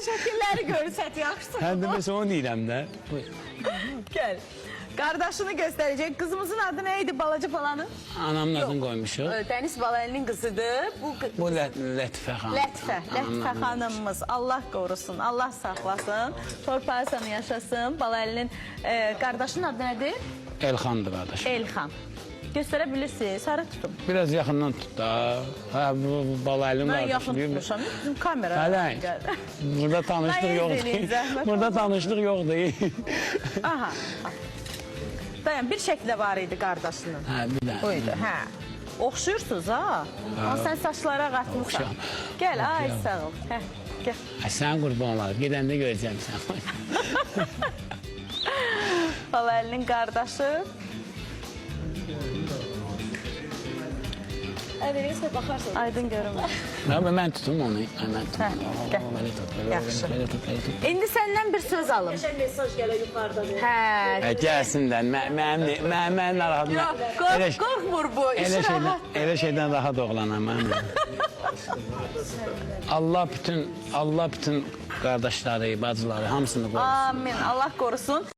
şəkilləri görsət, yaxşısı. Həm də məsələn onu deyirəm də. Gəl. Qardaşını göstərəcək. Qızımızın adı nə idi, balaca balanın? Anamın adını qoymuşuq. Dəniz Balaylı'nın qızıdır. Bu Lətifə xanım. Lətifə xanımımız. Allah qorusun, Allah saxlasın. Torpağı sana yaşasın. Balaylı'nın qardaşının adı nədir? Elxandır qardaş. Elxan. Göstərə bilirsiniz, sarı tutun. Biraz yaxından tut da. Hə, bu Balaylı'nın Mən qardaşı. yaxın tutmuşam. Bizim kamera. Hələ. Burada tanışlıq yoxdur. Burada tanışlıq yoxdur. Aha. Dayan, bir şəklə var idi qardaşının. Hə, bir dənə. Oydu, hə. Oxşuyursunuz, ha? Amma sən saçlara qatmışsan. Gəl, ay sağ ol. Hə, gəl. Sən qurban olar, gedəndə görəcəm sən. Balaylı'nın qardaşı. Əvvəlinizə baxarsınız. Aydın görünmür. Mən tutum onu. Mən tutum. Gəl. Belə tut, Yaxşı. belə tut, belə tut. İndi səndən bir söz alım. Qəşəng mesaj gələ yuxarıdadır. Hə. Gəlsin də, mən narahat. Yox, qorxmur bu, işi rahat. Elə şeydən rahat oğlanam mən. Allah bütün qardaşları, bacıları hamısını qorusun. Amin, Allah qorusun.